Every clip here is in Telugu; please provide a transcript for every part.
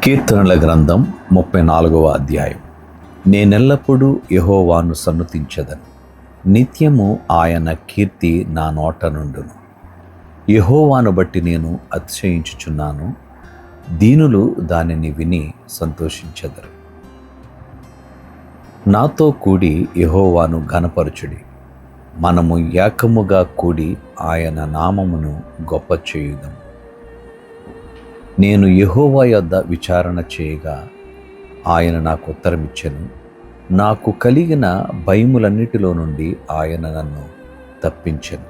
కీర్తనల గ్రంథం 34వ అధ్యాయం. నేనెల్లప్పుడూ యెహోవాను సన్నుతించెదను, నిత్యము ఆయన కీర్తి నా నోట నుండును. యెహోవాను బట్టి నేను అతిశయించుచున్నాను, దీనులు దానిని విని సంతోషించెదరు. నాతో కూడి యెహోవాను ఘనపరచుడి, మనము ఏకముగా కూడి ఆయన నామమును గొప్ప చేయుదము. నేను యెహోవా యొద్ద విచారణ చేయగా ఆయన నాకు ఉత్తరమిచ్చెను. నాకు కలిగిన భయములన్నిటిలో నుండి ఆయన నన్ను తప్పించెను.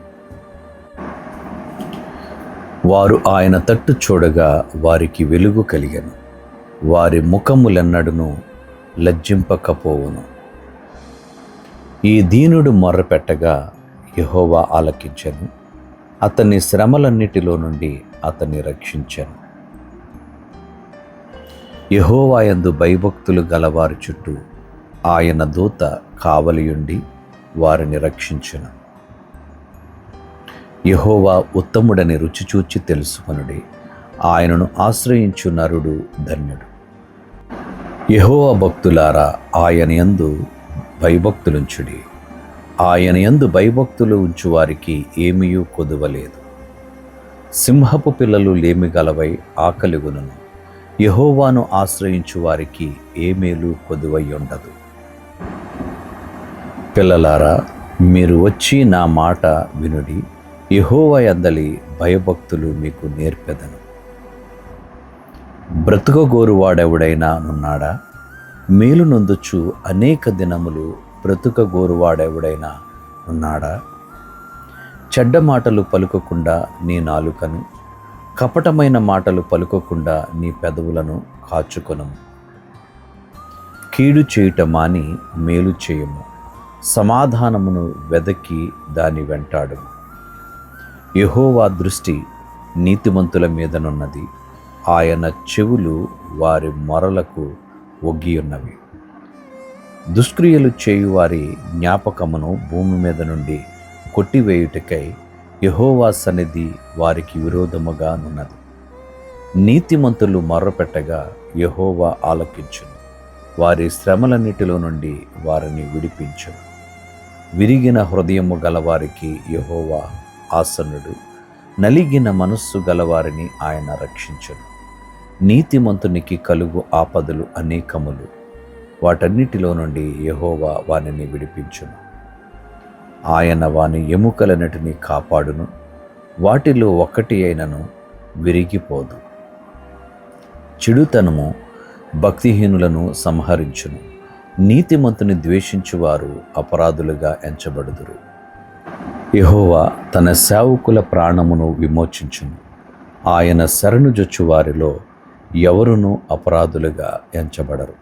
వారు ఆయన తట్టు చూడగా వారికి వెలుగు కలిగెను, వారి ముఖములెన్నడును లజ్జింపకపోవును. ఈ దీనుడు మొర్రపెట్టగా యెహోవా ఆలకించెను, అతని శ్రమలన్నిటిలో నుండి అతన్ని రక్షించెను. యెహోవా యందు భయభక్తులు గలవారి చుట్టూ ఆయన దూత కావలియుండి వారిని రక్షించును. యెహోవా ఉత్తముడని రుచిచూచి తెలుసుకొనుడి, ఆయనను ఆశ్రయించు నరుడు ధన్యుడు. యెహోవా భక్తులారా, ఆయన యందు భయభక్తులుంచుడి. ఆయన యందు భయభక్తులు ఉంచు వారికి ఏమీయూ కొదువలేదు. సింహపు పిల్లలు లేమిగలవై ఆకలిగొనును, యెహోవాను ఆశ్రయించు వారికి ఏ మేలు కొదువై ఉండదు. పిల్లలారా, మీరు వచ్చి నా మాట వినుడి, యెహోవా యందలి భయభక్తులు మీకు నేర్పెదను. బ్రతుకగోరువాడెవడైనా నున్నాడా? మేలు నొందుచు అనేక దినములు బ్రతుకగోరువాడెవడైనా ఉన్నాడా? చెడ్డ మాటలు పలుకకుండా నీ నాలుకను, కపటమైన మాటలు పలుకకుండా నీ పెదవులను కాచుకొనుము. కీడు చేయుట మాని మేలు చేయము, సమాధానమును వెదకి దాని వెంటాడుము. యెహోవా దృష్టి నీతిమంతుల మీదనున్నది, ఆయన చెవులు వారి మొరలకు ఒగ్గియున్నవి. దుష్క్రియలు చేయువారి జ్ఞాపకమును భూమి మీద నుండి కొట్టివేయుటకై యెహోవా సన్నిధి వారికి విరోధముగా నున్నది. నీతిమంతులు మొర్రపెట్టగా యెహోవా ఆలకించును, వారి శ్రమలన్నిటిలో నుండి వారిని విడిపించును. విరిగిన హృదయము గలవారికి యెహోవా ఆసన్నుడు, నలిగిన మనస్సు గలవారిని ఆయన రక్షించును. నీతిమంతునికి కలుగు ఆపదలు అనేకములు, వాటన్నిటిలో నుండి యెహోవా వానిని విడిపించును. ఆయన వాని ఎముకలన్నిటినీ కాపాడును, వాటిలో ఒక్కటి అయినను విరిగిపోదు. చెడుతనము భక్తిహీనులను సంహరించును, నీతిమంతుని ద్వేషించువారు అపరాధులుగా ఎంచబడుదురు. యెహోవా తన సేవకుల ప్రాణమును విమోచించును, ఆయన శరణుజొచ్చు వారిలో ఎవరునూ అపరాధులుగా ఎంచబడరు.